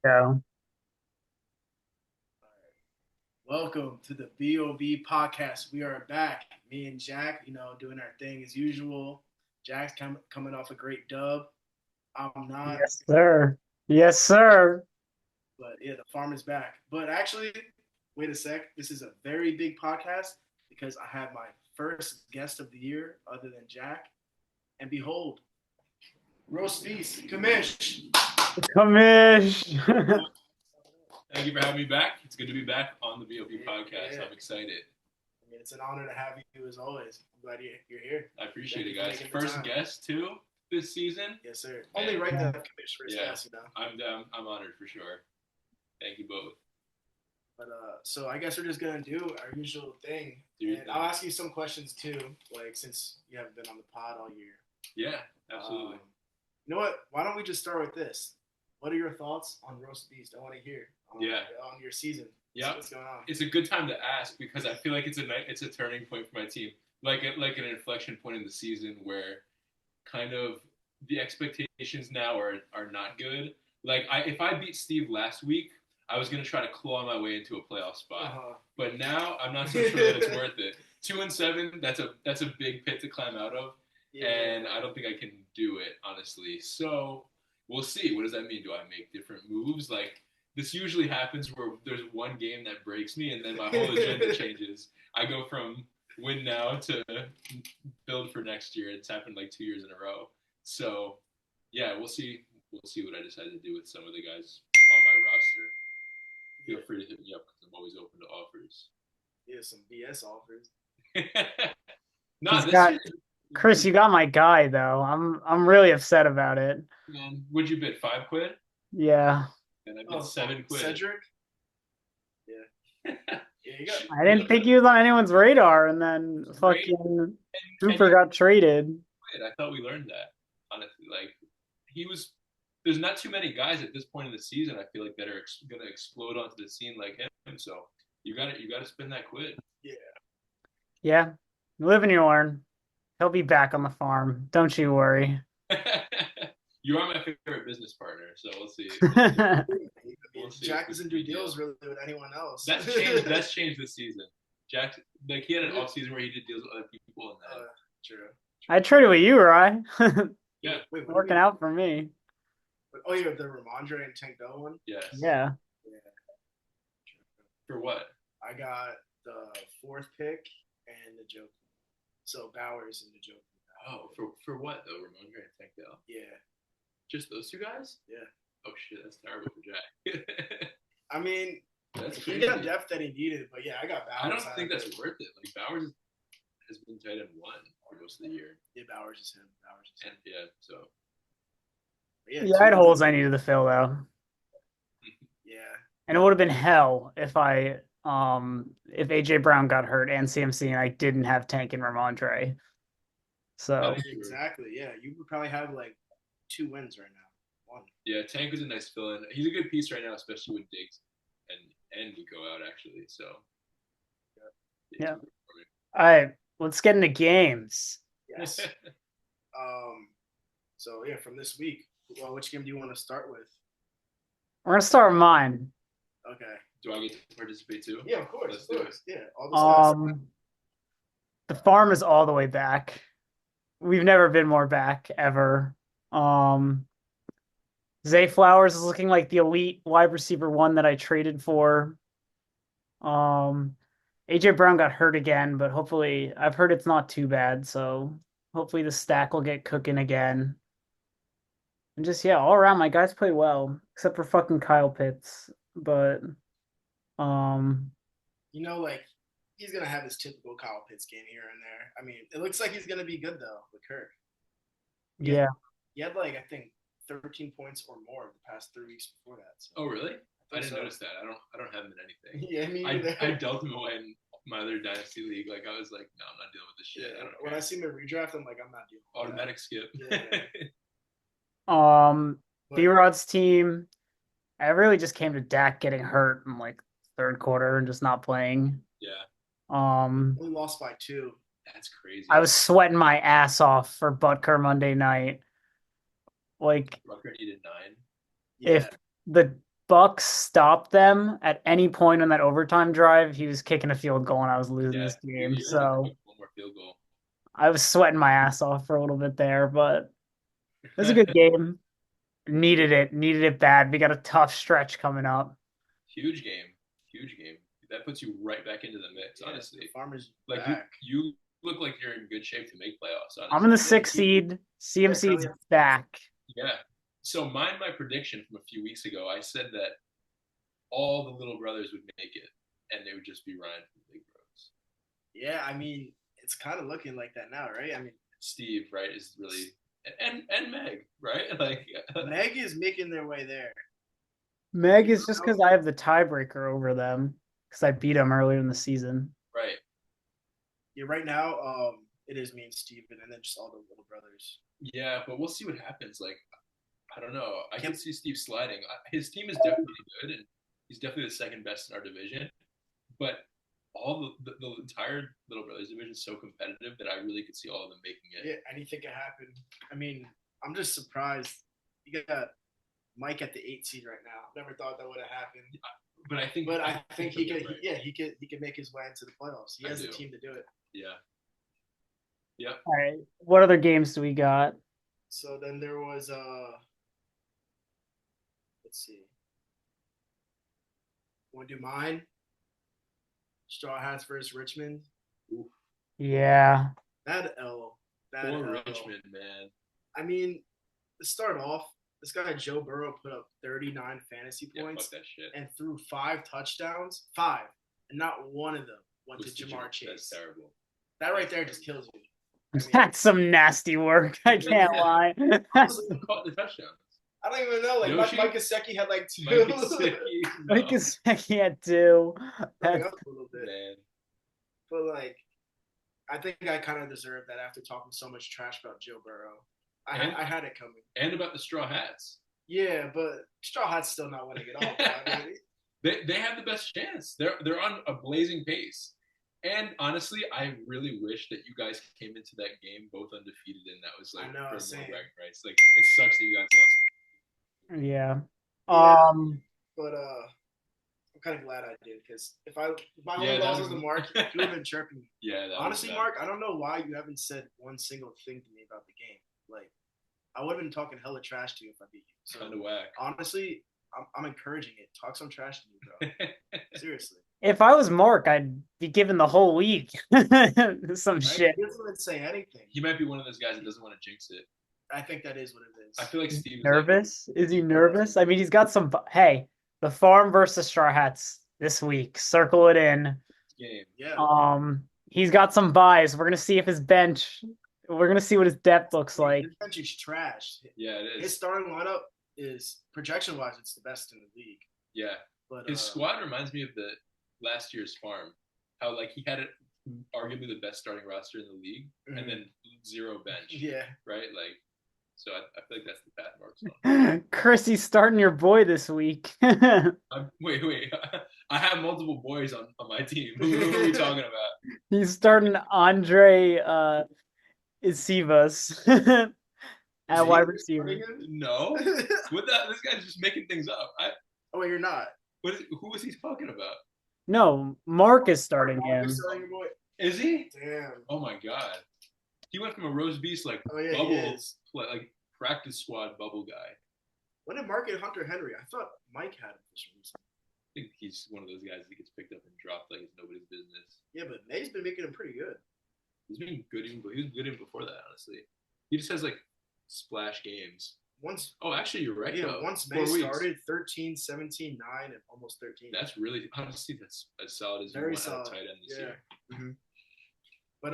go. Welcome to the BoB podcast. We are back. Me and Jack, doing our thing as usual. Jack's coming off a great dub. I'm not, Yes, sir. Yes, sir. but yeah, the farm is back. But actually, wait a sec. This is a very big podcast because I have my first guest of the year other than Jack. And behold, roast beef, Commish. Commish. Thank you for having me back. It's good to be back on the BoB podcast. Yeah. I'm excited. I mean, it's an honor to have you as always. I'm glad you're here. I appreciate Thank it, you for guys. making the First time. guest too this season. Yes, sir. Only right to have Commish first Yeah. guest, I'm honored for sure. Thank you both. But so I guess we're just gonna do our usual thing, Do your and thing. I'll ask you some questions too, like since you haven't been on the pod all year. Yeah, absolutely. You know what? Why don't we just start with this? What are your thoughts on roast beast? I want to hear. On your season. Yeah. What's going on? It's a good time to ask because I feel like it's a turning point for my team, like an inflection point in the season where kind of the expectations now are not good. Like if I beat Steve last week, I was gonna try to claw my way into a playoff spot, but now I'm not so sure that it's worth it. 2-7, that's a big pit to climb out of, and I don't think I can do it honestly. So we'll see. What does that mean? Do I make different moves? Like this usually happens where there's one game that breaks me, and then my whole agenda changes. I go from win now to build for next year. It's happened like 2 years in a row. So yeah, we'll see. We'll see what I decide to do with some of the guys on my roster. Feel free to hit me up because I'm always open to offers. Yeah, some BS offers. Chris, you got my guy though. I'm really upset about it. Man, would you bid $5? Yeah. And I bid $7. Cedric. Yeah. Yeah, you got. I didn't think he was on anyone's radar, and then fucking Cooper got traded. I thought we learned that. Honestly, like he was. There's not too many guys at this point in the season. I feel like that are going to explode onto the scene like him. So you got to spend that quid. Yeah. Yeah. You live and you learn. He'll be back on the farm. Don't you worry. You are my favorite business partner, so we'll see. We'll see. Jack doesn't do deals really with anyone else. That's changed. That's changed this season. Jack, like he had an off season where he did deals with other people, and then true. I traded with you, Rye. Yeah, working out for me. Oh, yeah, the Ramondre and Tank Dell one. Yes. Yeah. For what? I got the 4th pick and the Joker. So Bowers and the Joker. Oh, for what though? Ramondre and Tank Dell. Yeah. Just those two guys? Yeah. Oh shit, that's terrible for Jack. I mean, that's he got depth that he needed, but yeah, I got Bowers. I don't think that's worth it. Like Bowers has been tight end 1 for most of the year. Yeah, Bowers is him. Yeah, so. Yeah, I had holes I needed to fill though. Yeah. And it would have been hell if if AJ Brown got hurt and CMC and I didn't have Tank and Ramondre. So exactly, yeah. You would probably have like 2 wins right now. 1. Yeah, Tank was a nice fill-in. He's a good piece right now, especially with Diggs and Nico out actually. So yeah. All right, let's get into games. Yes. So yeah, from this week, well, which game do you want to start with? We're gonna start with mine. Okay. Do I get to participate too? Yeah, of course. Let's do it. Yeah, all the the farm is all the way back. We've never been more back ever. Zay Flowers is looking like the elite wide receiver 1 that I traded for. AJ Brown got hurt again, but hopefully I've heard it's not too bad, so hopefully the stack will get cooking again. And just all around my guys play well, except for fucking Kyle Pitts. But like he's gonna have his typical Kyle Pitts game here and there. I mean, it looks like he's gonna be good though with Kirk. Yeah. He had like I think 13 points or more the past 3 weeks before that. So. Oh really? I didn't notice that. I don't have him in anything. Yeah, me either. I dealt him away in my other dynasty league. Like I was like, no, I'm not dealing with this shit. Yeah, when I see him in redraft, I'm like, I'm not dealing with automatic skip. Yeah. B-Rod's team, I really just came to Dak getting hurt in like 3rd quarter and just not playing. Yeah. We lost by 2. That's crazy. I was sweating my ass off for Butker Monday night. Like Butker needed 9. If the Bucks stopped them at any point on that overtime drive, he was kicking a field goal and I was losing Yeah, this game. you had to So kick one more field goal. I was sweating my ass off for a little bit there, but it was a good game. Needed it bad. We got a tough stretch coming up. Huge game, huge game. That puts you right back into the mix. Yeah, Honestly, the Farmers like back. you look like you're in good shape to make playoffs. I'm in Honestly, the sixth seed. Yeah, CMC's back. yeah. So my prediction from a few weeks ago, I said that all the little brothers would make it, and they would just be Ryan from the Big Bros. Yeah, I mean, it's kind of looking like that now, right? I mean, Steve, right, is really and Meg, right? Like Meg is making their way there. Meg is just because I have the tiebreaker over them because I beat them earlier in the season. right. Yeah, right now, it is me and Steven, and then just all the little brothers. Yeah, but we'll see what happens. Like, I don't know. I can see Steve sliding. His team is definitely good, and he's definitely the second best in our division. But all the entire Little Brothers division is so competitive that I really could see all of them making it. Yeah, anything can happen. I mean, I'm just surprised. You got Mike at the 8 seed right now. Never thought that would have happened. But I think he could. right. Yeah, he could make his way into the playoffs. He has the team to do it. Yeah. Yep. All right. What other games do we got? So then there was let's see. Want to do mine? Straw Hats versus Richmond. Oof. Yeah. That L. That Poor L. Richmond, man. I mean, to start off, this guy Joe Burrow put up 39 fantasy points fuck that shit. and threw 5 touchdowns. 5. And not one of them went to Jamar Chase. That's terrible. That right there just kills you. I mean, that's some nasty work. I can't lie. Honestly, who caught the touchdowns? I don't even know. Like Mike Gesicki had like 2. Mike Gesicki had 2. That's up a little bit. Man. But like, I think I kind of deserve that after talking so much trash about Joe Burrow. I had it coming. And about the Straw Hats. Yeah, but Straw Hat's still not winning it all. I mean, they have the best chance. They're on a blazing pace. And honestly, I really wish that you guys came into that game both undefeated, and that was like for more bragging rights. Like it sucks that you guys lost. Yeah. But I'm kind of glad I did because if my only loss was the Mark, you would have been chirping me. Yeah. Honestly, Mark, I don't know why you haven't said one single thing to me about the game. Like, I would have been talking hella trash to you if I beat you. So, kind of whack. Honestly, I'm encouraging it. Talk some trash to me, bro. Seriously. If I was Mark, I'd be given the whole week some shit. He doesn't even say anything. He might be one of those guys that doesn't want to jinx it. I think that is what it is. I feel like Steve nervous. Is he nervous? I mean, he's got some. Hey, the Farm versus Straw Hats this week. Circle it in. Game. Yeah. He's got some buys. We're gonna see if his bench. We're gonna see what his depth looks like. His bench is trash. Yeah, it is. His starting lineup is projection-wise, it's the best in the league. Yeah. But his squad reminds me of the last year's Farm. How like he had it arguably the best starting roster in the league, and then 0 bench. Yeah. Right. Like, so I feel like that's the path Mark's on. Chrissy's starting your boy this week. Wait. I have multiple boys on my team. Who are we talking about? He's starting Andre Isivas at wide receiver. No. This guy's just making things up. Oh, you're not. Who is he talking about? No, Mark is starting him. Is he? Damn. Oh my god. He went from a roast beast bubble, like practice squad bubble guy. When did Mark get Hunter Henry? I thought Mike had him for some reason. I think he's one of those guys that gets picked up and dropped like it's nobody's business. Yeah, but May's been making him pretty good. He's been good he was good even before that, honestly. He just has like splash games. Actually, you're right. Yeah, once May started, 13, 17, 9, and almost 13. That's really, honestly, that's as solid as very you solid. want at tight end this year. Mm-hmm. But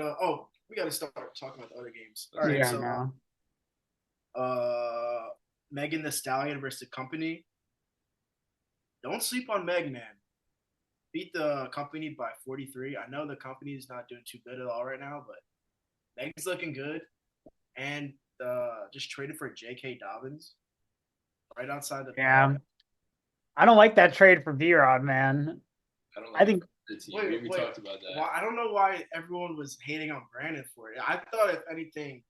we got to start talking about the other games. All right, Megan the Stallion versus the Company. Don't sleep on Meg, man. Beat the Company by 43. I know the Company is not doing too good at all right now, but Meg's looking good. And just traded for J.K. Dobbins right outside the I don't like that trade for V-Rod, man. I think we talked about that. Well, I don't know why everyone was hating on Brandon for it. I thought, if anything,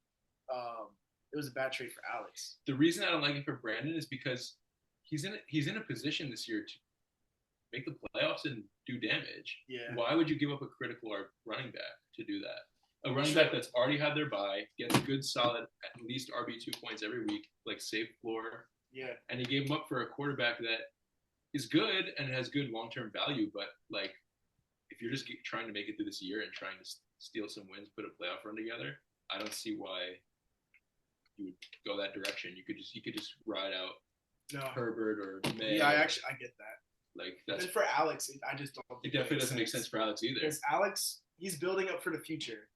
it was a bad trade for Alex. The reason I don't like it for Brandon is because he's in a position this year to make the playoffs and do damage. Yeah. Why would you give up a critical running back to do that? A running back that's already had their bye, gets good, solid, at least RB2 points every week, like safe floor. Yeah. And he gave him up for a quarterback that is good and has good long-term value, but like if you're just trying to make it through this year and trying to steal some wins, put a playoff run together, I don't see why you would go that direction. You could just ride out Herbert or May. Yeah, I get that. Like that's and for Alex, I just don't. It definitely doesn't make sense for Alex either. Because Alex, he's building up for the future,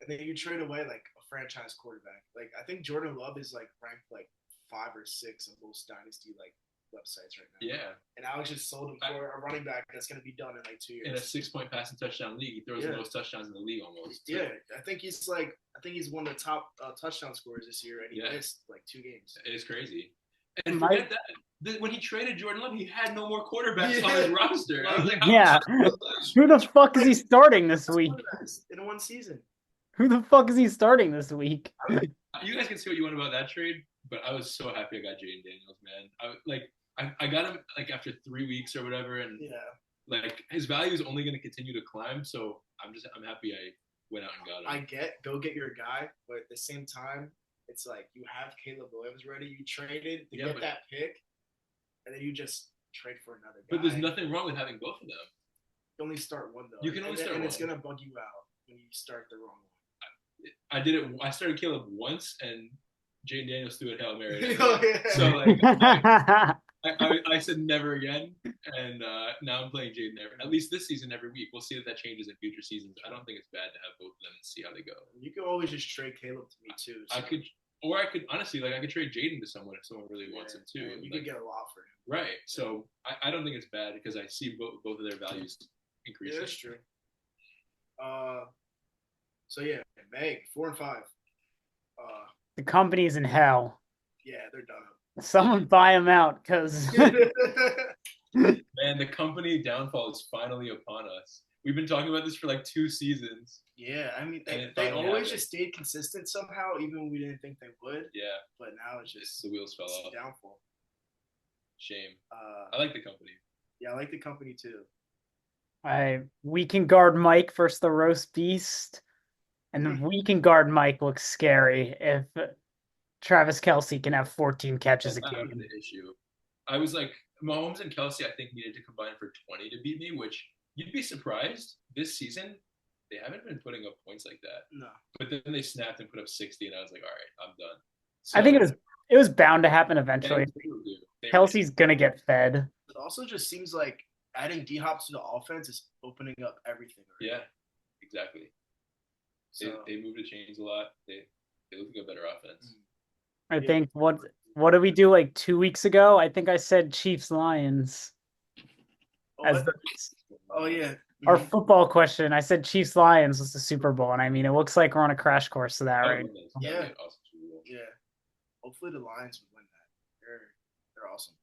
and then you trade away like a franchise quarterback. Like I think Jordan Love is like ranked like 5 or 6 of most dynasty like websites right now. Yeah. And Alex just sold him for a running back that's going to be done in like 2 years. In a 6-point passing touchdown league, he throws the most touchdowns in the league almost. Too. Yeah, I think he's one of the top touchdown scorers this year, and he missed like 2 games. It is crazy. And forget that. When he traded Jordan Love, he had no more quarterbacks on his roster. I was like, who the fuck is he starting this week? In one season. Who the fuck is he starting this week? You guys can say what you want about that trade, but I was so happy I got Jaden Daniels, man. I got him like after 3 weeks or whatever, and like his value is only going to continue to climb. So I'm happy I went out and got him. Go get your guy, but at the same time, it's like you have Caleb Williams ready. You traded to get that pick, and then you just trade for another guy. But there's nothing wrong with having both of them. You only start one though. You can only start one, and it's gonna bug you out when you start the wrong one. I did it. I started Caleb once, and Jaden Daniels threw a Hail Mary. So like, I said never again, and now I'm playing Jaden at least this season every week. We'll see if that changes in future seasons. I don't think it's bad to have both of them and see how they go. You can always just trade Caleb to me too. So. I could honestly I could trade Jaden to someone if someone really wants him too. You could get a lot for him. Right. So I don't think it's bad because I see both of their values increasing. Yeah, that's true. So yeah, Meg 4 and 5. The company's in hell. Yeah, they're done. Someone buy them out, because man, the company downfall is finally upon us. We've been talking about this for like 2 seasons. Yeah, I mean they always just stayed consistent somehow, even when we didn't think they would. Yeah, but now it's just the wheels fell off. Downfall. Shame. I like the company. Yeah, I like the company too. We can guard Mike versus the roast beast, and the we can guard Mike looks scary if Travis Kelce can have 14 catches a game. The issue. I was like, Mahomes and Kelce, I think, needed to combine for 20 to beat me, which you'd be surprised. This season, they haven't been putting up points like that. No. But then they snapped and put up 60, and I was like, all right, I'm done. So, I think it was bound to happen eventually. Kelce's going to get fed. It also just seems like adding D-Hop to the offense is opening up everything. Already. Yeah, exactly. So, they moved the chains a lot. They look like a better offense. I think what did we do like 2 weeks ago? I think I said Chiefs Lions. Oh yeah. Our football question. I said Chiefs Lions was the Super Bowl, and I mean it looks like we're on a crash course to that, right? Yeah. Yeah. Hopefully the Lions would win that. They're awesome.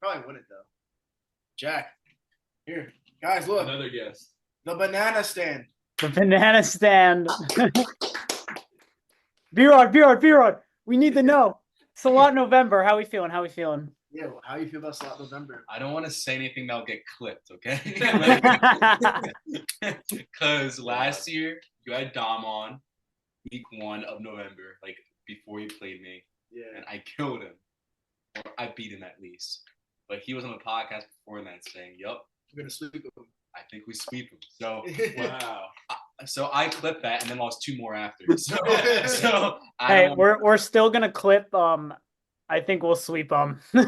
Probably win it though. Jack, here, guys, look. Another guess. The banana stand. The banana stand. B-Rod. We need to know. Salot November. How we feeling? Yeah, well, how you feel about Salot November? I don't want to say anything that'll get clipped, okay? Because last year you had Dom on week 1 of November, like before you played me. Yeah. And I killed him. Or I beat him at least. But he was on the podcast before that saying, yup. We're gonna sweep him. I think we sweep him. So wow. So I clipped that and then lost 2 more after. So hey, we're still gonna clip. I think we'll sweep them. No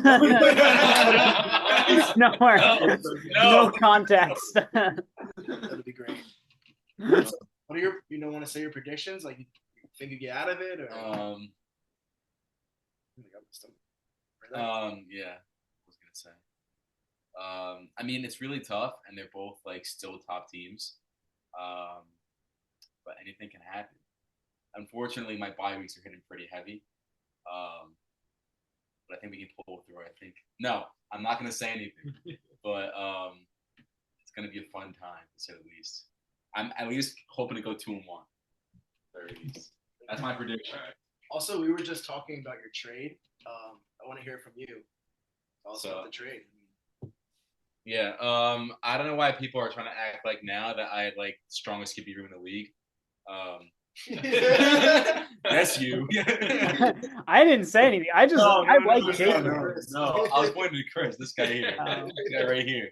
context. That'd be great. What are your? Want to say your predictions? Like, you think you get out of it, or? Yeah. I was gonna say. I mean, it's really tough, and they're both like still top teams. But anything can happen. Unfortunately, my bye weeks are hitting pretty heavy. But I think we can pull through. No, I'm not gonna say anything. But it's gonna be a fun time to say the least. I'm at least hoping to go 2-1. That's my prediction. Also, we were just talking about your trade. I want to hear from you. Also So- the trade. Yeah. I don't know why people are trying to act like now that I had like strongest QB room in the league. That's you. I didn't say anything. I like Jacob. No, I was pointing to Chris. This guy here. Oh. This guy right here.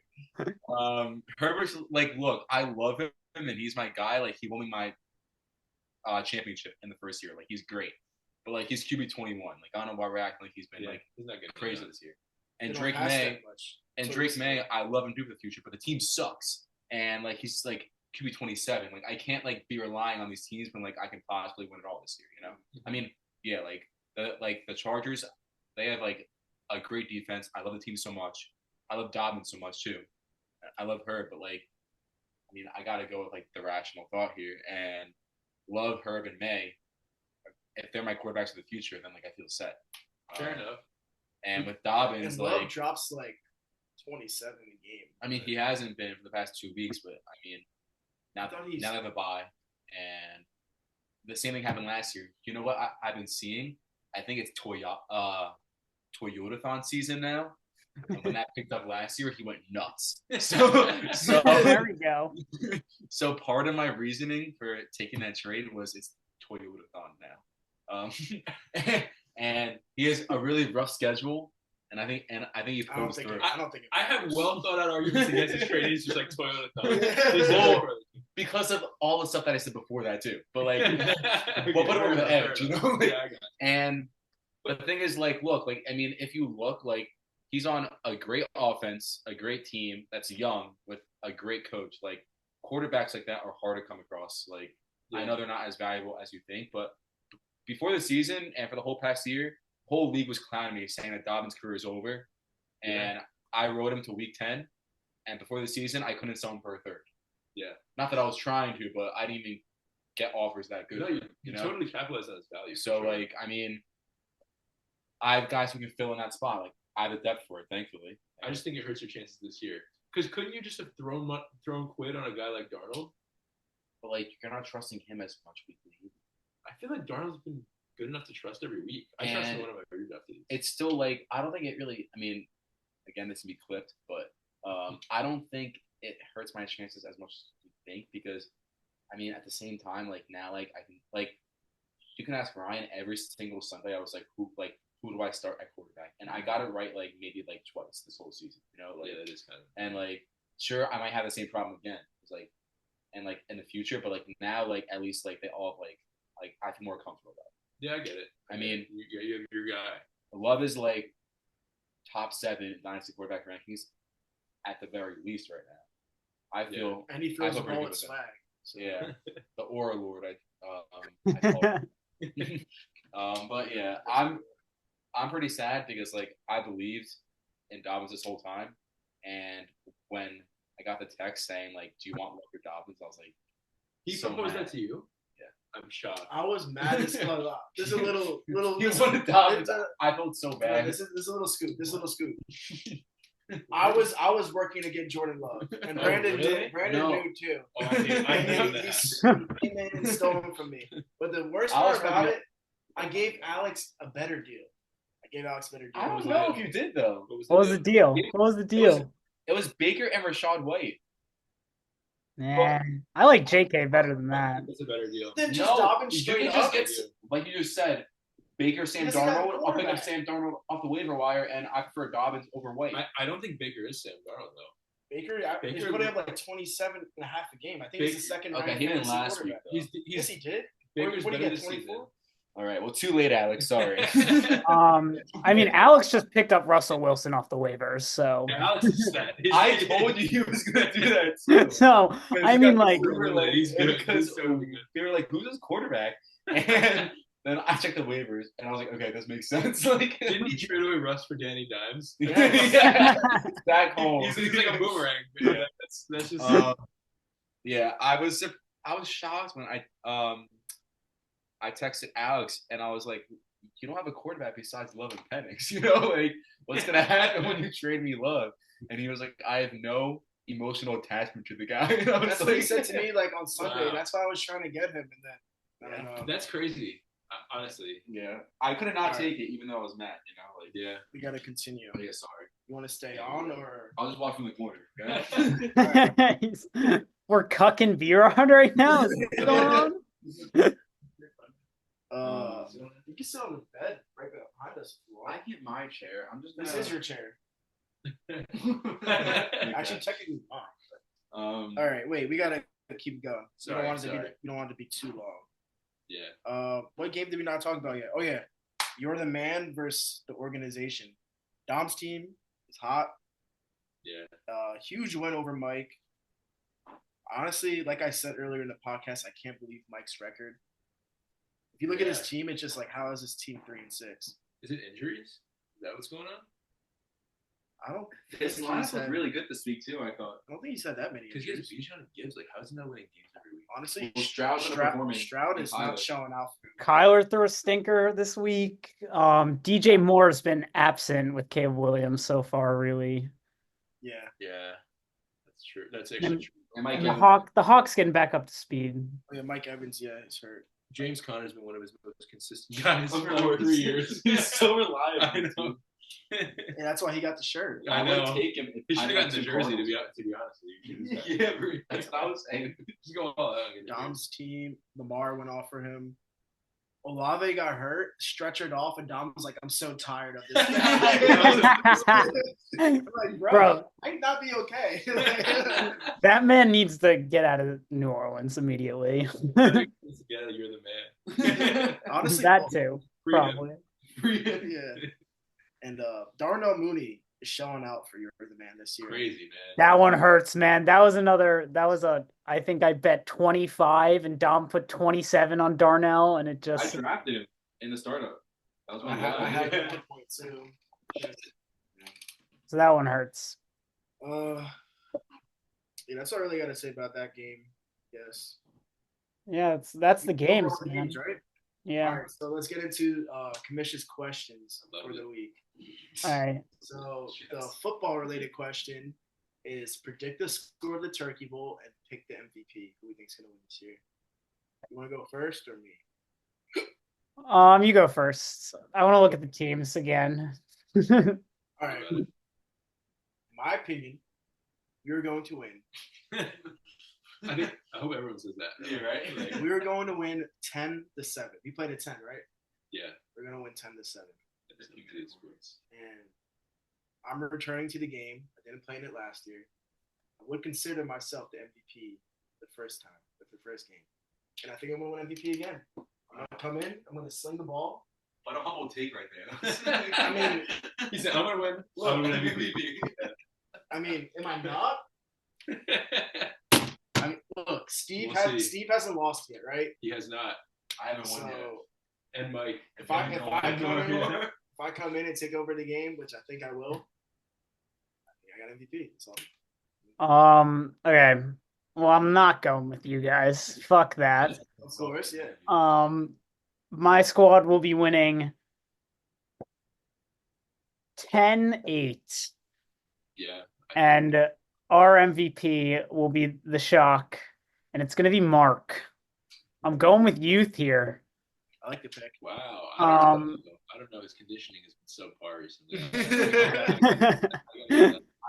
Herbert's like, look, I love him and he's my guy. Like he won me my championship in the first year. Like he's great. But like he's QB 21. Like I don't know why we're acting like he's been like he's not good crazy this year. And They don't Drake pass May that much. and So Drake it's- May, I love him too for the future, but the team sucks. And like he's like QB 27. Like I can't like be relying on these teams when like I can possibly win it all this year. You know? I mean, yeah, like the Chargers, they have like a great defense. I love the team so much. I love Dobbins so much too. I love her, but like, I mean, I gotta go with like the rational thought here and love Herb and May. If they're my quarterbacks of the future, then like I feel set. Fair enough. And with Dobbins, And Love like drops like 27 a game. I mean, he hasn't been for the past 2 weeks, but I mean, now they have a bye, and the same thing happened last year. You know what I've been seeing? I think it's Toyotathon season now. And when that picked up last year, he went nuts. So There we go. So part of my reasoning for taking that trade was it's Toyotathon now, and he has a really rough schedule. And I think he pulls through. I don't think. I have well thought out arguments against this trade. He's just like Toyota. Well, because of all the stuff that I said before that too. But like, we'll put it over the edge, you know. Like, Yeah, I got it. and the thing is, like, look, like, I mean, if you look, like, he's on a great offense, a great team that's young with a great coach. Like, quarterbacks like that are hard to come across. Like, I know they're not as valuable as you think, but before the season and for the whole past year, whole league was clowning me, saying that Dobbins' career is over. And I rode him to week 10. And before the season, I couldn't sell him for a third. Yeah. Not that I was trying to, but I didn't even get offers that good. No, you know? totally capitalized on his value. So, sure. like, I mean, I have guys who can fill in that spot. Like, I have the depth for it, thankfully. I just think it hurts your chances this year. Because couldn't you just have thrown quid on a guy like Darnold? But, like, you're not trusting him as much weekly. I feel like Darnold's been good enough to trust every week. I trust him one of my very draft leagues. It's still, like, I don't think it really, I mean, again, this can be clipped, but I don't think it hurts my chances as much as you think because, I mean, at the same time, like, now, like, I can, like, you can ask Ryan every single Sunday. I was like, who do I start at quarterback? And I got it right, like, maybe, like, twice this whole season, you know? Like, yeah, that is kind of. And, like, sure, I might have the same problem again. It's like, and, like, in the future, but, like, now, like, at least, like, they all have, like, I feel more comfortable about it. Yeah, I get it. I mean, you have your guy. Love is, like, top 7 dynasty quarterback rankings at the very least right now. I feel, and he throws I the feel ball pretty in good swag. So. yeah, the Aura Lord. I call him. But yeah, I'm pretty sad because like I believed in Dobbins this whole time, and when I got the text saying like, "Do you want Walker Dobbins?" I was like, He so proposed mad. that to you? Yeah. I'm shocked. I was mad as fuck. There's a little. He wanted Dobbins. I felt so No, bad. this is a little scoop. This is a little scoop. I was working to get Jordan Love, and Brandon really? did. Brandon No. knew too. Oh, I knew And that. he came in and stole him from me. But the worst I was part about probably- it, I gave Alex a better deal. I gave Alex a better deal. I don't know if you did though. What was the deal? What was the deal? It was Baker and Rashad White. Nah, I like JK better than that. It's a better deal. Then just No, Dobbins you straight can just up. get, like you just said, Baker, Sam Because he got a Darnold. I'll pick up quarterback. Sam Darnold off the waiver wire, and I prefer Dobbins over White. I don't think Baker is Sam Darnold though. Baker he's Baker- putting up like 27 and a half a game. I think he's the second. Okay, ranked he didn't fantasy last week. quarterback. Though. Yes, he did. Baker's What do you better get? this season. 24? All right, well, too late, Alex. Sorry. I mean, Alex just picked up Russell Wilson off the waivers, so. Yeah, Alex is set. I told you he was gonna do that too. So I mean, like, we were like, He's good. because He's totally good. they were like, "Who's this quarterback?" And then I checked the waivers, and I was like, "Okay, this makes sense." Like, Didn't he trade away Russ for Danny Dimes? yeah, back home. He's like a boomerang. Yeah, that's just. Yeah, I was shocked when I texted Alex and I was like, "You don't have a quarterback besides Love and Penix, you know? Like, what's gonna happen when you trade me Love?" And he was like, "I have no emotional attachment to the guy." And I was That's like, what he said to me like on Sunday. Wow. That's why I was trying to get him, and then I don't know. That's crazy. Honestly. Yeah, I could not All take it, even though I was mad. You know, like, Yeah. We gotta continue. oh, yeah, sorry. You want to stay on or? I'll just walk from the corner. Okay? We're cucking beer on right now. Is what's going on? You can sit on the bed right behind us. I get my chair. I'm just. This is your chair. Okay. Actually, technically mine. All right, wait. We gotta keep going. Sorry, we don't want it to be too long. Yeah. What game did we not talk about yet? Oh yeah, you're the man versus the organization. Dom's team is hot. Yeah. Huge win over Mike. Honestly, like I said earlier in the podcast, I can't believe Mike's record. If you look at his team, it's just like, how is his team 3-6? Is it injuries? Is that what's going on? I don't. His lineup was really good this week too. I thought. I don't think he's had that many. Because he has Bijan and Gibbs. Like, how is he not winning games every week? Honestly, Well, Stroud is not showing out. Kyler threw a stinker this week. DJ Moore's been absent with Caleb Williams so far, really. Yeah. Yeah. That's true. That's actually true. And the Hawks getting back up to speed. Oh, yeah, Mike Evans, is hurt. James Conner's been one of his most consistent guys Of for course. 3 years. He's so reliable. I know. And that's why he got the shirt. I know. would take him. If He should I have gotten the had jersey, to Cardinals. be honest with you. Yeah, that's what I was saying. Just go all out. and get the Dom's team, Lamar went off for him. Olave got hurt, stretchered off, and Dom was like, "I'm so tired of this." I'm like, bro, I might not be okay. That man needs to get out of New Orleans immediately. jersey. Together, you're the man. Honestly, That too, Freedom. probably. yeah. And Darnell Mooney is showing out for You're the Man this year. Crazy, man. That one hurts, man. I think I bet 25 and Dom put 27 on Darnell, and it I just drafted him in the startup. That was my I had guy. him at point two. so that one hurts. Yeah, that's all I really got to say about that game. Yes. Yeah, that's the games, Overall man. games, right? Yeah. All right, so let's get into Commish's questions I love for it. the week. All right. So the football-related question is predict the score of the Turkey Bowl and pick the MVP. Who we think's gonna win this year? You want to go first or me? You go first. I want to look at the teams again. All right. In my opinion, you're going to win. I hope everyone says that. Yeah, right? Like, We're going to win 10-7. We played at 10, right? yeah. We're gonna win 10-7. That's usually the scores. And I'm returning to the game. I didn't play in it last year. I would consider myself the MVP the first game. And I think I'm gonna win MVP again. I'm gonna come in, I'm gonna sling the ball. What a humble take right there. I mean, He said, I'm going to win. Look, I'm going to MVP. am I not? I mean, look, Steve We'll see. Steve hasn't lost yet, right? He has not. I haven't won So yet. And Mike. if I come in and take over the game, which I think I will, I think I got MVP. So Okay. Well, I'm not going with you guys. Fuck that. of course, yeah. My squad will be winning 10-8. Yeah. And our MVP will be the Shock, and it's going to be Mark. I'm going with youth here. I like the pick. Wow. I don't know. His conditioning has been so far recently.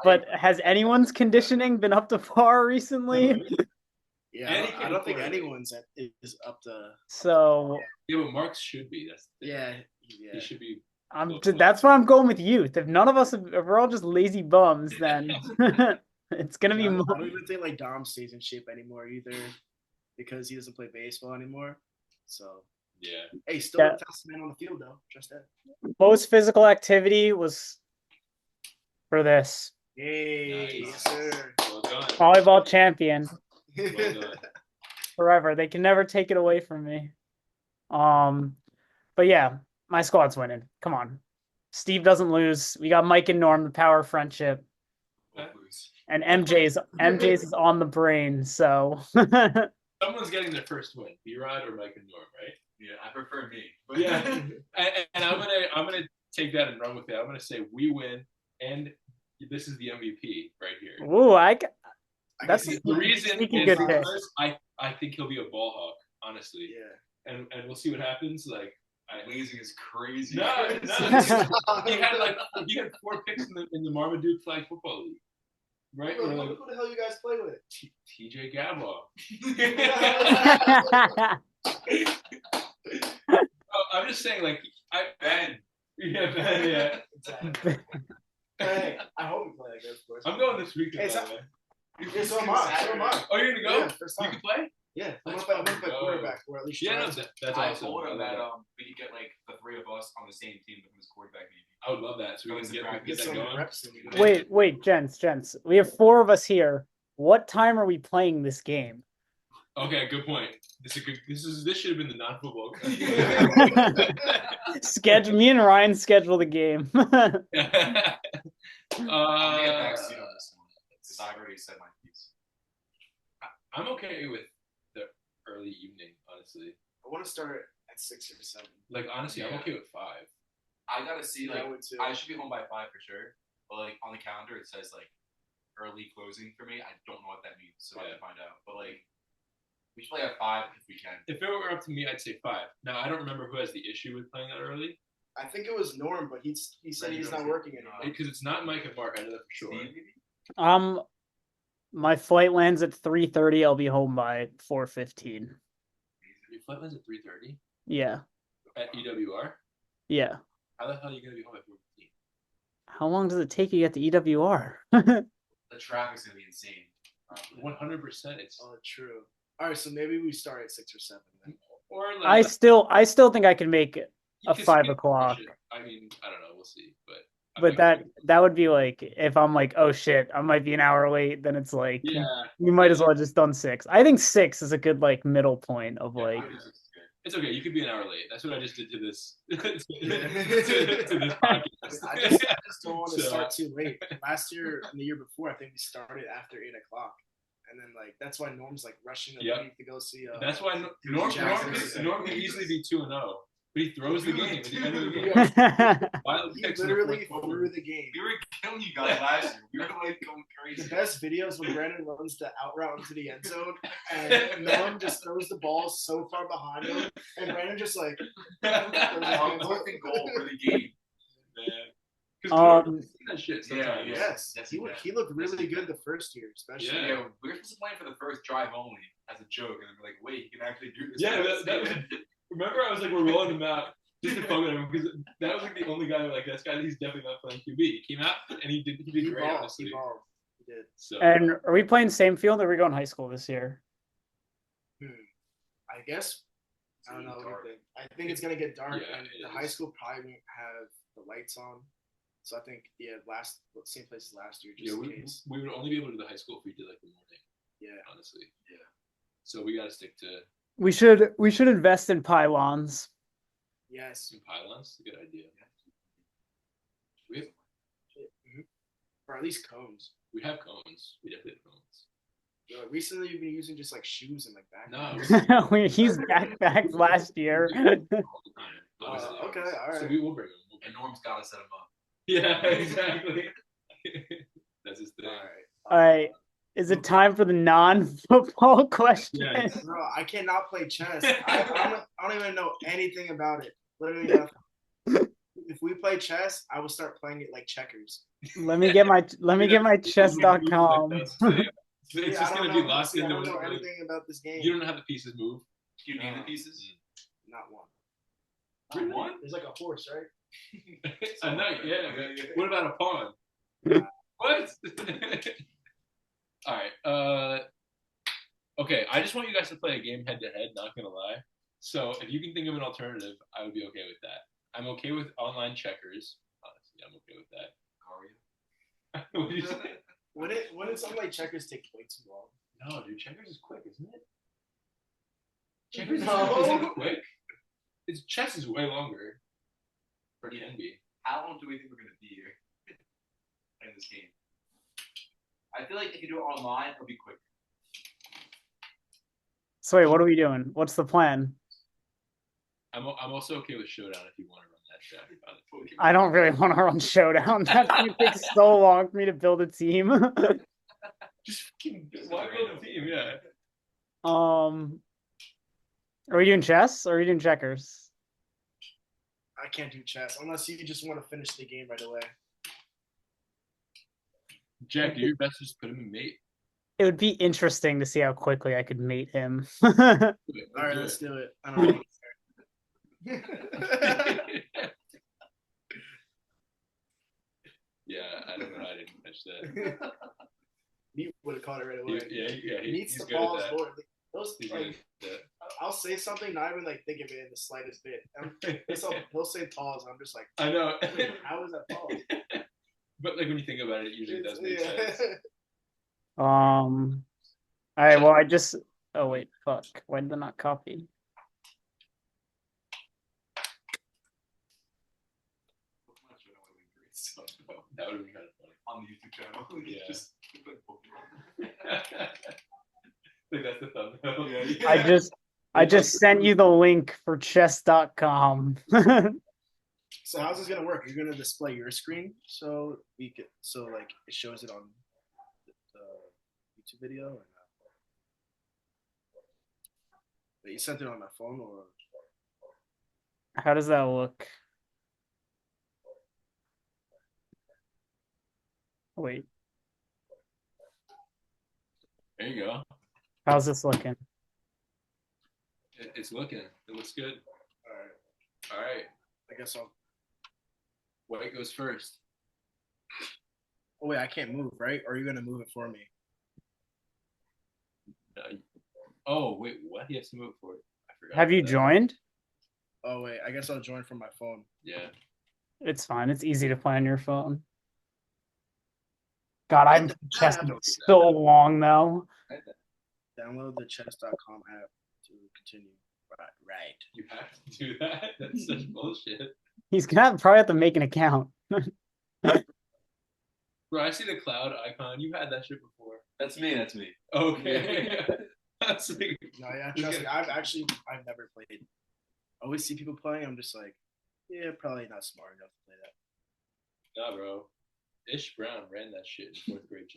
But has anyone's conditioning been up to par recently? Yeah, And he I can don't think afford it. anyone's is up to. So Yeah, but Mark's should be. That's the thing. Yeah. He should be. that's why I'm going with youth. If none of us, if we're all just lazy bums, then it's gonna be. I don't even think like Dom stays in shape anymore either, because he doesn't play baseball anymore. So Yeah. hey, still Yeah. the fastest man on the field though. Trust that. Most physical activity was for this Hey, Nice. yes, sir. Well done. volleyball champion Well done. forever. They can never take it away from me. But yeah, my squad's winning. Come on, Steve doesn't lose. We got Mike and Norm, the power of friendship, and MJ's is on the brain. So Someone's getting their first win. B-Rod or Mike and Norm, right? Yeah, I prefer me. Yeah. and I'm gonna take that and run with it. I'm gonna say we win, and this is the MVP right here. ooh, that's guess The reason sneaky is good pick. because I think he'll be a ball hawk, honestly. yeah. And we'll see what happens. Like Losing is crazy. No, he had 4 picks in the Marmaduke Flag Football League, right? Who the hell you guys play with? TJ Gadwall. I'm just saying, like, Ben. Yeah, Ben, yeah. Exactly. Hey, I hope you play like this, of course. I'm going this weekend. Hey, By the way. Yeah, so am I. Oh, you're gonna go? Yeah, first You time. can play? Yeah, I'm Let's gonna play fucking go. quarterback, or at least Yeah, try no, to. that's I awesome. told him I that love we could get like the 3 of us on the same team become his quarterback maybe. I would love that. So we can get Get that some going. reps in. Wait, gents. We have 4 of us here. What time are we playing this game? Okay, good point. This should have been the non-football. Me and Ryan schedule the game. I'm gonna get back soon on this one because I already said my piece. I'm okay with the early evening, honestly. I want to start at 6 or 7. Like, honestly, I'm okay with 5. I gotta see, Yeah, like, I would too. I should be home by 5 for sure. But, like, on the calendar, it says, like, early closing for me. I don't know what that means, so I have to find out. But, like, we should play at 5 if we can. If it were up to me, I'd say 5. Now, I don't remember who has the issue with playing that early. I think it was Norm, but he said he's not working anymore. Because it's not Mike and Mark, I know that for sure. Steve, maybe? My flight lands at 3:30. I'll be home by 4:15. Your flight lands at 3:30? Yeah. At EWR? Yeah. How the hell are you going to be home at 4:15? How long does it take you to get to EWR? The traffic's gonna be insane. 100%. It's Oh, true. All right, so maybe we start at 6 or 7 then. or like I still think I can make you a can 5 skip o'clock. shit. I mean, I don't know. We'll see. But That would be like if I'm like, oh shit, I might be an hour late. Then it's like yeah, you might as well have just done 6. I think 6 is a good like middle point of like. It's okay. You could be an hour late. That's what I just did to this to this podcast. I just don't want to start too late. Last year and the year before, I think we started after 8 o'clock. And then, like, that's why Norm's, like, rushing to leave to go see... That's why Norm can easily be 2-0. But he throws the game at the end of the game. He literally threw the game. We were killing you guys last year. We were, like, going The crazy. best videos when Brandon runs the out route into the end zone, and Norm just throws the ball so far behind him, and Brandon just, like... Fourth and goal for the game. Man. That shit sometimes. Yes. He looked really good the first year, especially. Yeah. Yeah, we were supposed to play for the first drive only as a joke, and then we're like, wait, you can actually do this. Yeah, that was. Remember, I was like, we're rolling him out just to poke at him because that was like the only guy like this guy. He's definitely not playing QB. He came out and he did great. Honestly, He balled. He did. So, And are we playing same field or are we going high school this year? I guess. I don't know. I think it's gonna get dark, Yeah, and it the is. high school probably won't have the lights on. So I think same place as last year, just yeah, in case. we would only be able to do the high school if we did like the morning. Yeah. Honestly. Yeah. So we got to stick to We should invest in pylons. Yes. some pylons. A good idea. Or at least cones. We have cones. We definitely have cones. Recently, you've been using just like shoes and like back. No. He's back last year. Honestly. Okay, all right. So we will bring them. And Norm's got to set him up. Yeah, exactly. That's his thing. All right. All right. Is it time for the non-football question? Yes. Bro, I cannot play chess. I don't even know anything about it. Literally nothing. If we play chess, I will start playing it like checkers. Let me get my chess.com. It's just I gonna don't be know. lost See, I into don't know it. anything about this game. You don't know how the pieces move. Do you name the pieces? Not one. Really? One? There's like a horse, right? A knight, yeah. What about a pawn? What? All right. Okay. I just want you guys to play a game head to head. Not gonna lie. So if you can think of an alternative, I would be okay with that. I'm okay with online checkers. Honestly, I'm okay with that. What did you say? Wouldn't something like checkers take way too long? No, dude. Checkers is quick, isn't it? Checkers No. isn't quick. Chess is way longer. Or can be. How long do we think we're gonna be here playing this game? I feel like if you do it online, it'll be quick. So wait, what are we doing? What's the plan? I'm also okay with Showdown if you want to run that track. I don't really want to run Showdown. That's gonna take so long for me to build a team. Just why build a team? Yeah. Are we doing chess or are we doing checkers? I can't do chess unless you just want to finish the game right away. Jack, do your best to just put him in mate. It would be interesting to see how quickly I could mate him. Do it. All right, do let's it. do it. I don't know. Yeah, I don't know how I didn't catch that. Meat would have caught it right away. He's Meat's the good at ball's that. lord. Those He's good like at that. I'll say something, not even like think of it in the slightest bit. He'll say pause. I'm just like, I know. how is that pause? But like when you think about it, it usually does make sense. All right, well, I just. Oh wait, fuck. Why did I not copy? That would have been kind of funny. On the YouTube channel. Yeah. Just Like that's the thumbnail. Yeah. I just sent you the link for chess.com. So how's this gonna work? You're gonna display your screen so like it shows it on the YouTube video. Or not? But you sent it on my phone or? How does that look? Wait, There you go. how's this looking? It's looking. It looks good. All right. All right. I guess I'll. White goes first. Oh wait, I can't move, right? Or are you gonna move it for me? Oh wait, what? He has to move for it. I forgot. Have you that. joined? Oh wait, I guess I'll join from my phone. Yeah. It's fine. It's easy to play on your phone. God, I'm chessing so long though. Download the chess.com app to continue. Right. You have to do that. That's such bullshit. He's gonna probably have to make an account. Bro, I see the cloud icon. You had that shit before. That's me. That's me. Okay. That's like, No, yeah, trust me. I've never played. I always see people playing. I'm just like, yeah, probably not smart enough to play that. nah, bro. Ish Brown ran that shit in fourth grade.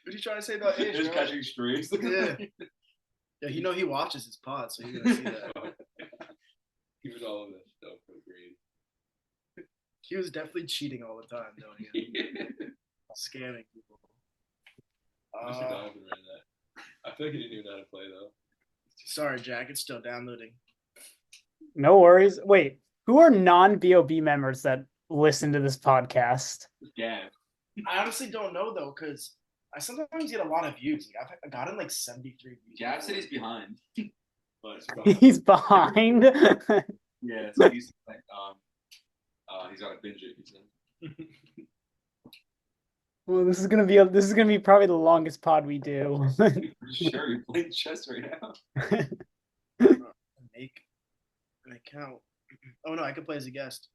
What are you trying to say about Ish? Just bro? catching streaks. Yeah. Yeah, you know he watches his pod, so you're gonna see that. He was all of this stuff for grade. He was definitely cheating all the time, though. Scamming people. Mr. Donovan ran that. I feel like he didn't even know how to play though. Sorry, Jack. It's still downloading. No worries. Wait, who are non-BoB members that listen to this podcast? Yeah. I honestly don't know though, because I sometimes get a lot of views. Like I've gotten like 73 views. Gav said he's behind. But He's behind. yeah, so he's like he's got to binge it. He said. Well, this is gonna be probably the longest pod we do. Sure, you're playing chess right now. Make an account. Oh no, I can play as a guest.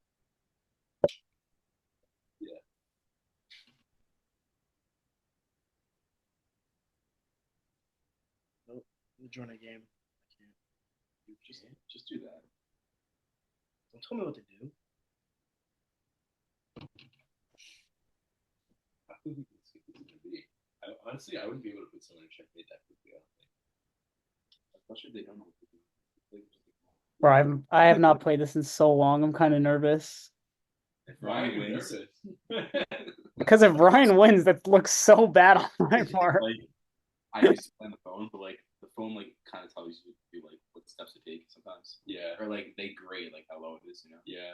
Yeah. Nope. Join a game. I can't. Just do that. Don't tell me what to do. How cool do you think this is gonna be? Honestly, I wouldn't be able to put someone in checkmate that quickly. I don't think. Especially if they don't know what to do. Bro, I have not played this in so long. I'm kind of nervous. If Ryan Ryan wins. nervous. Because if Ryan wins, that looks so bad on my part. Like, I used to play on the phone, but like the phone like kind of tells you like what steps to take sometimes, Yeah. or like they grade like how low it is, you know. Yeah.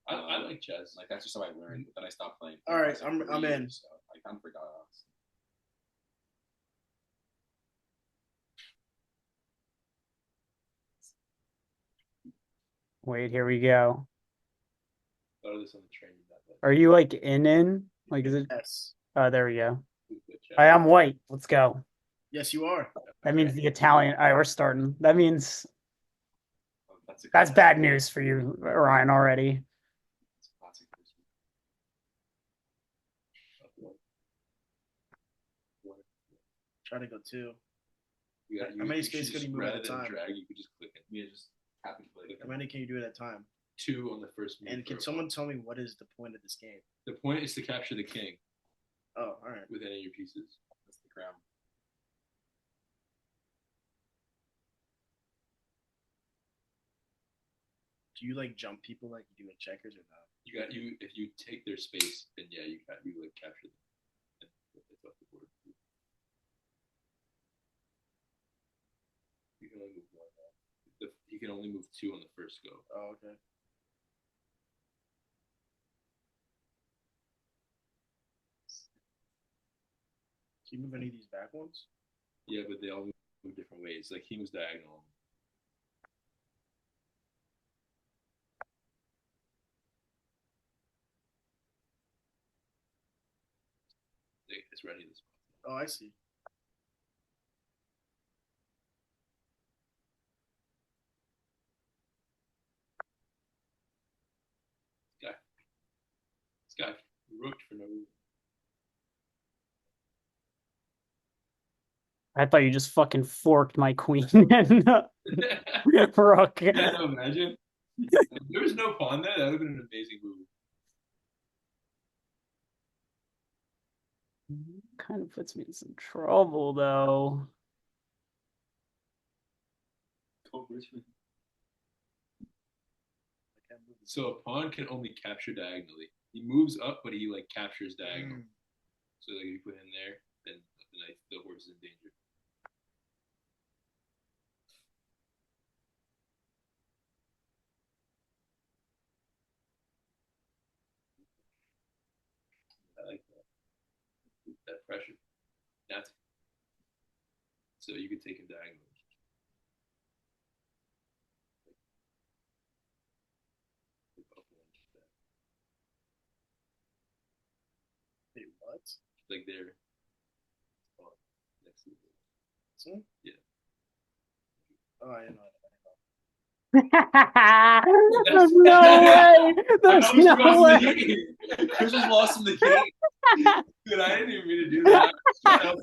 I like chess. Like that's just how I learned, but then I stopped playing. All right, I was, like, I'm 3 in. years, so I kind of forgot. Wait, here we go. Thought of this on the train. Are you like in? Like, is it? Yes. Oh, there we go. I am white. Let's go. Yes, you are. That means the Italian. All right, we're starting. That means That's that's bad news for you, Ryan, already. Try to go two. You How many spaces can you move at a time? Drag, you could just click it. Yeah, just happen to play. How many can you do at a time? 2 on the first move. And can someone tell me what is the point of this game? The point is to capture the king Oh, all right. with any of your pieces. That's the crown. Do you like jump people like you do in checkers or not? You if you take their space, then yeah, you like capture them. And it's off the board. You can only move one. You can only move two on the first go. Oh, okay. Can you move any of these back ones? Yeah, but they all move different ways. Like he moves diagonal. It's ready this Oh, I see. guy. This guy rooked for no reason. I thought you just fucking forked my queen and rook. Yeah, no, imagine. If there was no pawn there, that would have been an amazing move. Kind of puts me in some trouble, though. So a pawn can only capture diagonally. He moves up, but he like captures diagonal. So like if you put him there, then the horse is in danger. I like that pressure. That's so you could take him diagonally. Wait, what? Like there. Next to This one? Yeah. Oh, I didn't know. There's no way. There's no way. Chris was lost in the game. Dude, I didn't even mean to do that. I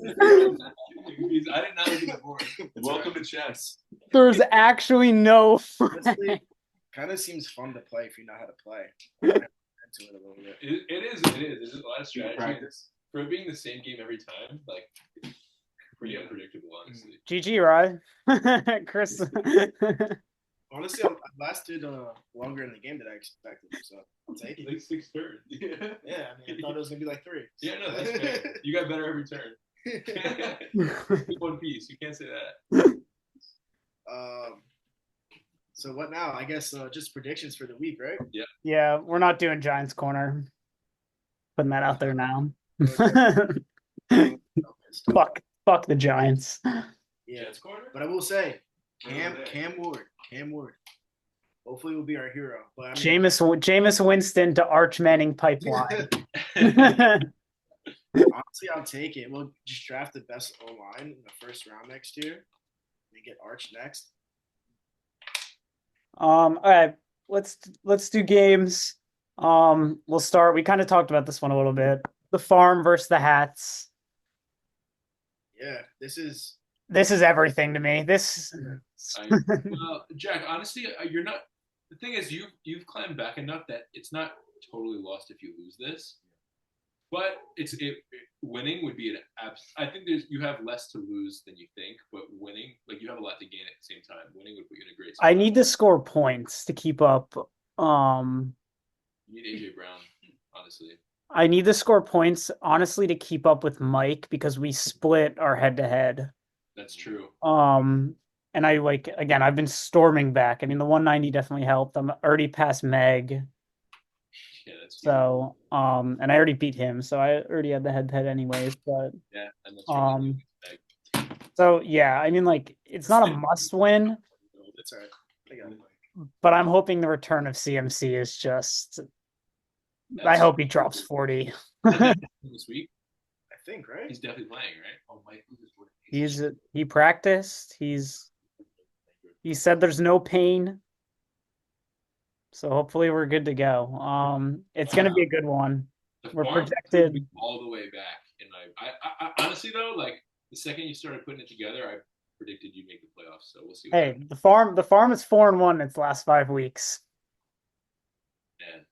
did not look at the board. Welcome to chess. There's actually no Honestly, kind of seems fun to play if you know how to play. Into it a little bit. It is. There's a lot of strategy. Practice. For it being the same game every time, like pretty unpredictable, honestly. GG, Rod. Chris. Honestly, I lasted longer in the game than I expected, so I'll take it. Like 6 turns. Yeah, I mean, I thought it was gonna be like 3. Yeah, no, that's fair. You got better every turn. One piece. You can't say that. So what now? I guess just predictions for the week, right? Yeah. Yeah, we're not doing Giants Corner. Putting that out there now. Fuck the Giants. Yeah, Jets corner? but I will say, Cam Ward. Hopefully, will be our hero. But I mean, Jameis Winston to Arch Manning pipeline. honestly, I'll take it. We'll just draft the best O line in the first round next year, and get Arch next. All right, let's do games. We'll start. We kind of talked about this one a little bit. The Farm versus the Hats. Yeah, this is everything to me. Well, Jack, honestly, you're not. The thing is, you've climbed back enough that it's not totally lost if you lose this. But winning would be an abs. I think you have less to lose than you think, but winning, like you have a lot to gain at the same time. Winning would put you in a great spot. I need to score points to keep up. You need AJ Brown, honestly. I need to score points, honestly, to keep up with Mike because we split our head-to-head. That's true. And I've been storming back. I mean, the 190 definitely helped. I'm already past Meg. Yeah, that's so, and I already beat him, so I already had the head-to-head anyways. But yeah, and that's so yeah, I mean, like it's not a must-win. That's all right. I got it. But I'm hoping the return of CMC is just. I hope he drops 40. this week. I think, right? He's definitely playing, right? Oh, Mike He practiced. He said there's no pain. So hopefully we're good to go. It's gonna be a good one. We're projected all the way back. And I honestly though, like the second you started putting it together, I predicted you'd make the playoffs. So we'll see. Hey, the farm is 4-1 in its last 5 weeks. Man,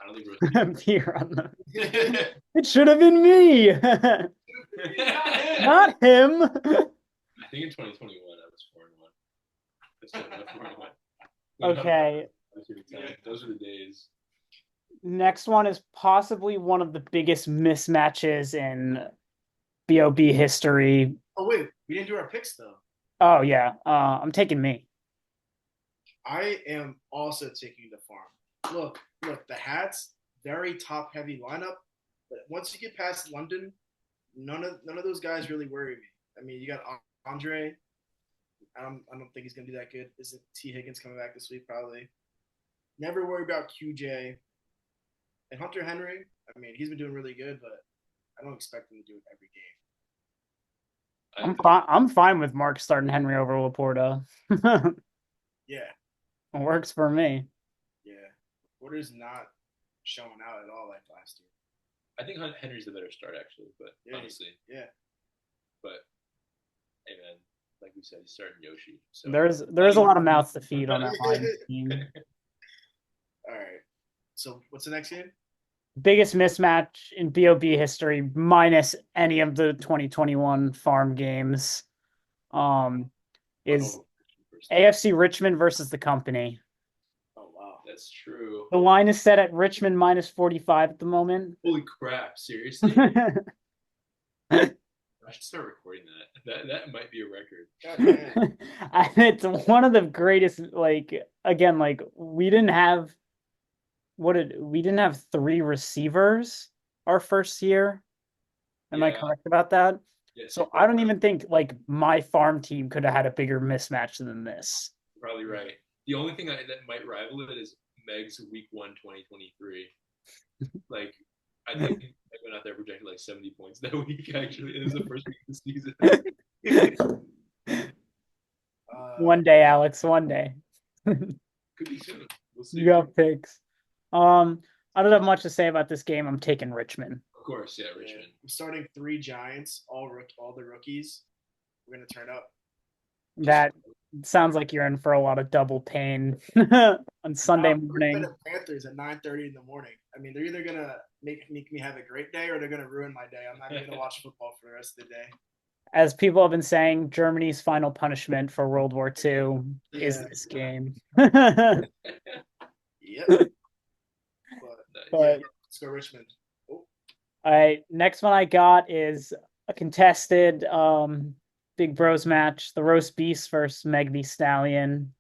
I don't think Here on the. It should have been me, not him. I think in 2021 I was 4-1. Okay. Those are the days. Next one is possibly one of the biggest mismatches in BoB history. Oh wait, we didn't do our picks though. Oh yeah, I'm taking me. I am also taking the farm. Look, the hats, very top heavy lineup. But once you get past London, none of those guys really worry me. I mean, you got Andre. I don't think he's gonna be that good. Isn't T Higgins coming back this week? Probably. Never worry about QJ and Hunter Henry. I mean, he's been doing really good, but I don't expect him to do it every game. I'm fine with Mark starting Henry over Laporta. Yeah, It works for me. yeah. Porter's not showing out at all like last year. I think Henry's the better start actually, but Yeah, honestly, yeah. but hey man, like we said, he's starting Yoshi. So There's a lot of mouths to feed on that line team. All right. So what's the next game? Biggest mismatch in BoB history, minus any of the 2021 farm games, is AFC Richmond versus the Company. Oh wow, that's true. The line is set at Richmond minus 45 at the moment. Holy crap! Seriously, I should start recording that. That might be a record. It's one of the greatest. Like again, like we didn't have three receivers our first year. Am I correct about that? Yes, so I don't even think like my farm team could have had a bigger mismatch than this. You're probably right. The only thing that might rival it is Meg's week 1 2023. Like I think I went out there projected like 70 points that week. Actually, it was the first week of the season. One day, Alex. One day. Could be soon. We'll see. You got picks. I don't have much to say about this game. I'm taking Richmond. Of course, yeah, Richmond. I'm starting 3 Giants, all the rookies. We're gonna turn up. That sounds like you're in for a lot of double pain on Sunday morning. The Panthers at 9:30 in the morning. I mean, they're either gonna make me have a great day or they're gonna ruin my day. I'm not even gonna watch football for the rest of the day. As people have been saying, Germany's final punishment for World War II is this game. Yep. But let's go Richmond. All right, next one I got is a contested Big Bros match. The Roast Beast versus Meg the Stallion.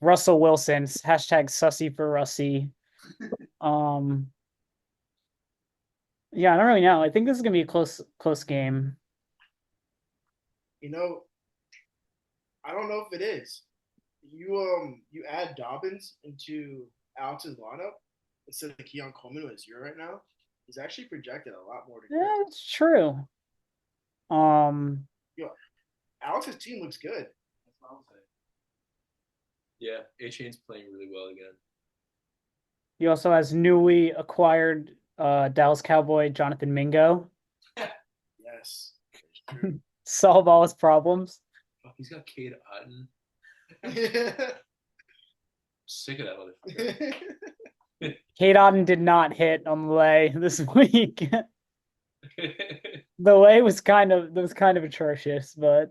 Russell Wilson's hashtag Sussy for Russie. Yeah, I don't really know. I think this is gonna be a close game. You know, I don't know if it is. You add Dobbins into Alex's lineup instead of Keon Coleman, who is 0 right now. He's actually projected a lot more. Yeah, it's true. Alex's team looks good. That's what I'll say. Yeah, A-Chain's playing really well again. He also has newly acquired Dallas Cowboy Jonathan Mingo. Yes. Solve all his problems. Fuck, he's got Cade Otton. Sick of that motherfucker. Cade Otton did not hit on the lay this week. The lay was kind of atrocious, but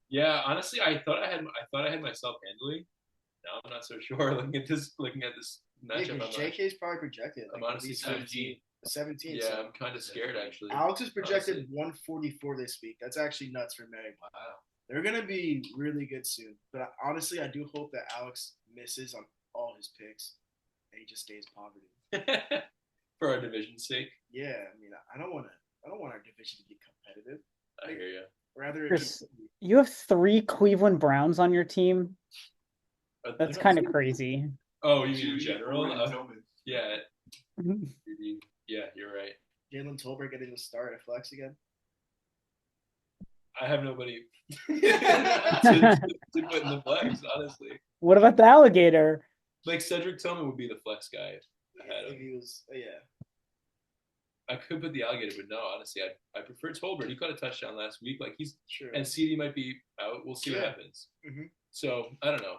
yeah, honestly, I thought I had myself handily. Now I'm not so sure. Looking at this matchup, JK's probably projected. I'm honestly 17. 17. Yeah, so I'm kind of scared actually. Alex is projected 144 this week. That's actually nuts for Meg. Wow. They're gonna be really good soon. But honestly, I do hope that Alex misses on all his picks and he just stays poverty. For our division's sake. Yeah, I mean, I don't want our division to be competitive. I hear you. Rather, you have 3 Cleveland Browns on your team. That's kind of crazy. Oh, you mean in general? Yeah. Yeah, you're right. Jalen Tolbert getting the start at flex again. I have nobody to put in the flex, honestly. What about the alligator? Like Cedric Tillman would be the flex guy. If he was, yeah. I could put the alligator, but no, honestly, I prefer Tolbert. He caught a touchdown last week. Like he's sure. And CD might be out. We'll see what happens. Mm-hmm. So I don't know.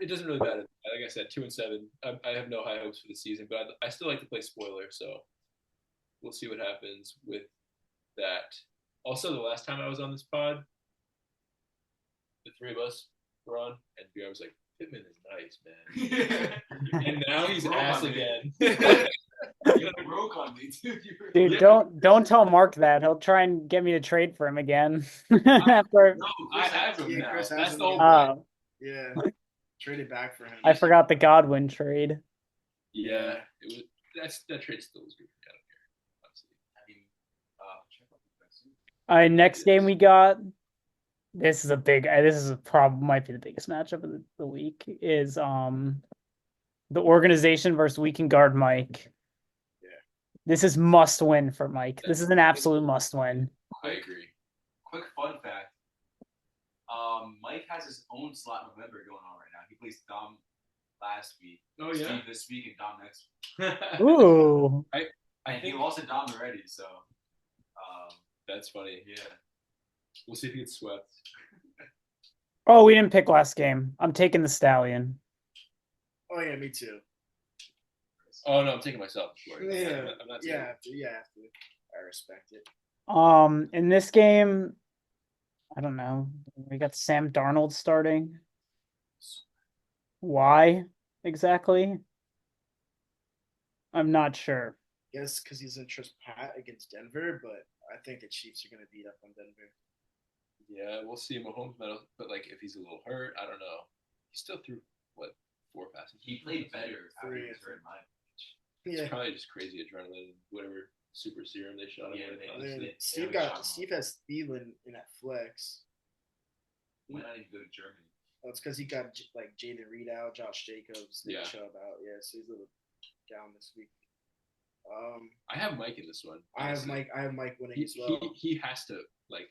It doesn't really matter. Like I said, 2-7. I have no high hopes for the season, but I still like to play spoiler. So we'll see what happens with that. Also, the last time I was on this pod, the three of us were on, and BR was like, Pittman is nice, man. And now he's ass again. You broke on me, dude. Dude, don't tell Mark that. He'll try and get me to trade for him again. After No, I have him Yeah, now. Chris has That's him the whole again. point. Yeah, traded back for him. I forgot the Godwin trade. Yeah, it was. That trade still was good. I don't care, honestly. I mean, All right, next game we got. This is a big. This is a problem. Might be the biggest matchup of the week. Is the organization versus we can guard Mike. Yeah. This is must win for Mike. This is an absolute must win. I agree. quick fun fact. Mike has his own slot in November going on right now. He plays Dom last week. Oh yeah. Steve this week and Dom next week. Ooh. And he lost to Dom already, so That's funny. yeah. We'll see if he gets swept. Oh, we didn't pick last game. I'm taking the Stallion. Oh yeah, me too. Oh no, I'm taking myself. Yeah, I'm not yeah, taking after. I respect it. In this game, I don't know. We got Sam Darnold starting. Why exactly? I'm not sure. Yes, because he's in trust pat against Denver, but I think the Chiefs are going to beat up on Denver. Yeah, we'll see. Mahomes medal, but like if he's a little hurt, I don't know. He still threw what 4 passes. He played better after he was hurt, in my It's Yeah. probably just crazy adrenaline, whatever super serum they shot him Yeah, with. they- And then Honestly. Steve has Thielen in that flex. Might not even go to Germany. Well, it's because he got like Jaden Reed out, Josh Jacobs, Nick Yeah. Chubb out. Yeah, so he's a little down this week. I have Mike in this one. I have honestly. Mike winning as well. He has to like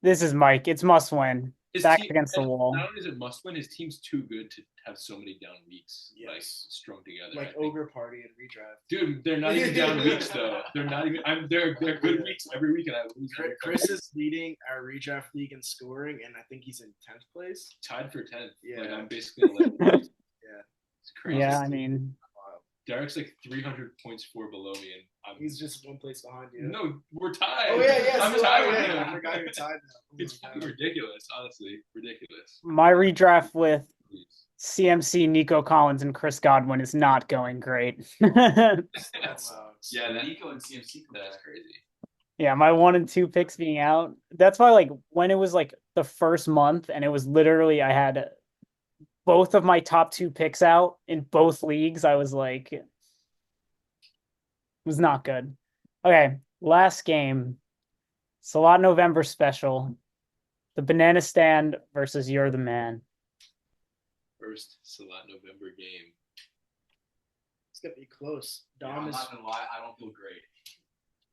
This is Mike. It's must win. his Back team, against the wall. Not only is it must win, his team's too good to have so many down weeks like Yes. strung together. I Like think. Ogre Party and redraft. Dude, they're not even down weeks though. They're not even. They're good weeks every week, and I lose. Chris is leading our redraft league in scoring, and I think he's in 10th place. Tied for 10th. Yeah. Like I'm basically 11. Yeah. It's crazy. Yeah, I mean, Wow. Derek's like 300 points below me, and I'm. He's just one place behind you. No, we're tied. Oh yeah, I'm still tied are, with yeah. him. I forgot you're tied now. Oh It's my fucking God. ridiculous, honestly. Ridiculous. my redraft with Please. CMC, Nico Collins, and Chris Godwin is not going great. That sucks. Yeah, that, Nico and CMC come that's back. crazy. Yeah, my 1 and 2 picks being out. That's why, like, when it was like the first month, and it was literally I had both of my top 2 picks out in both leagues. I was like, it was not good. Okay, last game, Salat November special, the Banana Stand versus You're the Man. First Salat November game. It's gonna be close. Yeah, Dom I'm is. not gonna lie, I don't feel great.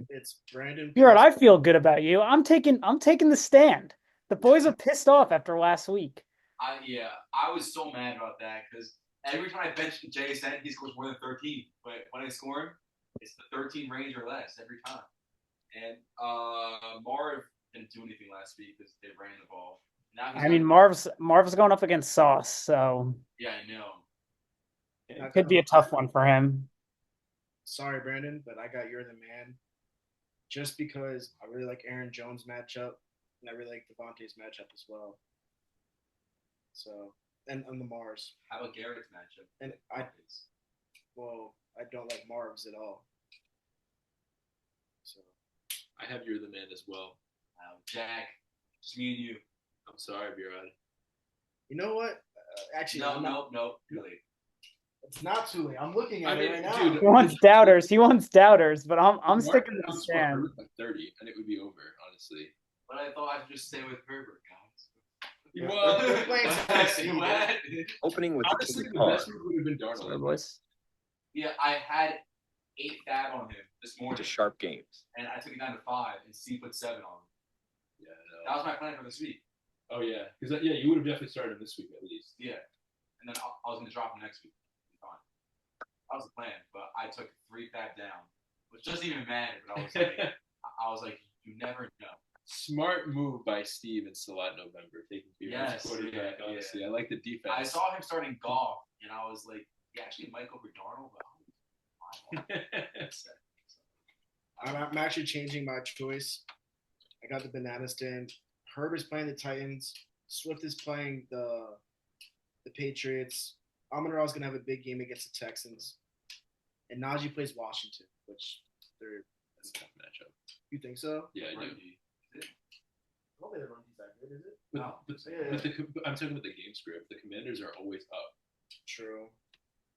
It's Brandon. You're right. I feel good about you. I'm taking the stand. The boys are pissed off after last week. I was so mad about that because every time I bench JSN, he scores more than 13. But when I score him, it's the 13 range or less every time. And Marv didn't do anything last week because they ran the ball. Now I mean, Marv's going up against Sauce, so yeah, I know. it could be a tough one for him. Sorry, Brandon, but I got You're the Man. Just because I really like Aaron Jones' matchup, and I really like Devontae's matchup as well. So, and on the Mars, How about Garrett's matchup? and I don't like Marv's at all. So, I have You're the Man as well. Jack, just me and you. I'm sorry, Birad. you know what? Actually, No, really. it's not too late. I'm looking at I mean, it right now. dude, He wants doubters, but I'm sticking to the score stand. Herbert by 30, and it would be over, honestly. But I thought I should just stay with Herbert, guys. Yeah. Well, They're playing Tennessee. What? Opening with honestly, the the car. best move would have been Sorry, Darnold. boys. Yeah, I had 8 fab on him this morning, Into sharp games. and I took it down to 5, and Steve put 7 on him. Yeah, That no. was my plan for this week. Oh yeah, because you would have definitely started him this week at least. Yeah, and then I was going to drop him next week. Fine. That was the plan, but I took 3 fab down, which doesn't even matter. But I was like, you never know. Smart move by Steve in Salat November, taking Birad's Yes, quarterback. yeah, Honestly, yeah. I like the defense. I saw him starting golf, and I was like, he actually might go for Darnold, but I'm actually changing my choice. I got the banana stand. Herb is playing the Titans. Swift is playing the Patriots. Amon-Ra is gonna have a big game against the Texans, and Najee plays Washington, which That's a tough matchup. you think so? Yeah, I do. I don't think the run that good, is it? I'm talking about the game script. The Commanders are always up. True.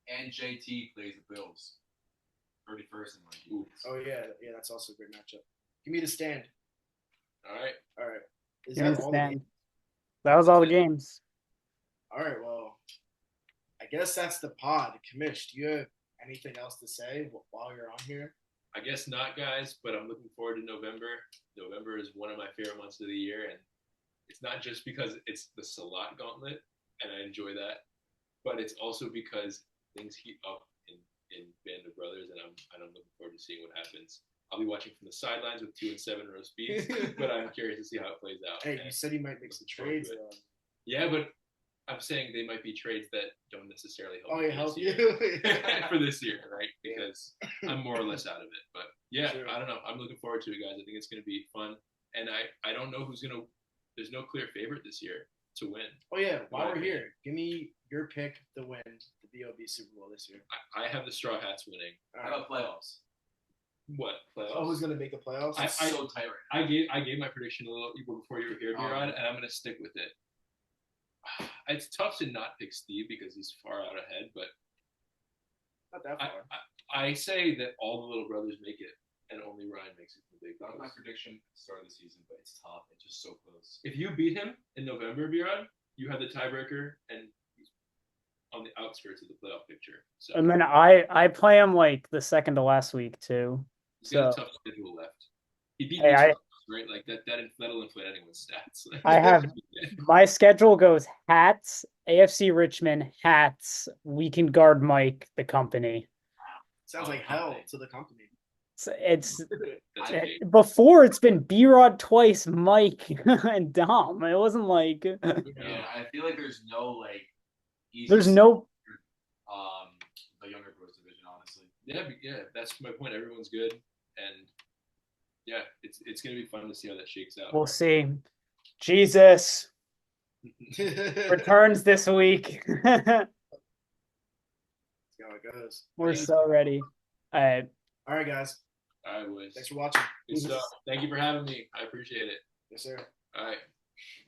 And JT plays the Bills. 31st in my Ooh. Oh yeah, that's also a great matchup. Give me the stand. All right. All right. Is Give me that the all the stand. games? That was all the games. All right. Well, I guess that's the pod. Commish, do you have anything else to say while you're on here? I guess not, guys, but I'm looking forward to November. November is one of my favorite months of the year, and it's not just because it's the Salat Gauntlet, and I enjoy that, but it's also because things heat up in Band of Brothers, and I'm looking forward to seeing what happens. I'll be watching from the sidelines with 2 and 7 roast beefs, but I'm curious to see how it plays out. Hey, you said you might make some trades. Yeah, but I'm saying they might be trades that don't necessarily help. Help you for this year, right? Because I'm more or less out of it. But yeah, Sure. I don't know. I'm looking forward to it, guys. I think it's going to be fun, and I don't know who's going to. There's no clear favorite this year to win. Oh yeah, while we're here, give me your pick to win the BoB Super Bowl this year. I have the Straw Hats winning. How about playoffs? What playoffs? Oh, who's gonna make the playoffs? It's so tight right now. I gave my prediction a little before you were here, B-Rod, and I'm going to stick with it. It's tough to not pick Steve because he's far out ahead, but Not that far. I say that all the little brothers make it, and only Ryan makes it to the big That was my brothers. prediction at the start of the season, but it's tough. It's just so close. If you beat him in November, B-Rod, you have the tiebreaker, and he's on the outskirts of the playoff picture. So And then I play him like the second to last week too. he's got a So tough schedule left. He beat Hey, me I- twice, right? Like that'll inflate anyone's stats. I have my schedule goes Hats, AFC Richmond, Hats. We can guard Mike, the company. Sounds like hell to the company. It's That's okay. before it's been B-Rod twice, Mike and Dom. It wasn't like Yeah, I feel like there's no like. Easy there's no the younger bros division, honestly. Yeah, that's my point. Everyone's good, and yeah, it's gonna be fun to see how that shakes out. we'll see. Jesus That's returns this week. how it goes. We're so ready. All right. All right, guys. I was. Thanks for watching. Good stuff. Thank you for having me. I appreciate it. Yes, sir. All right.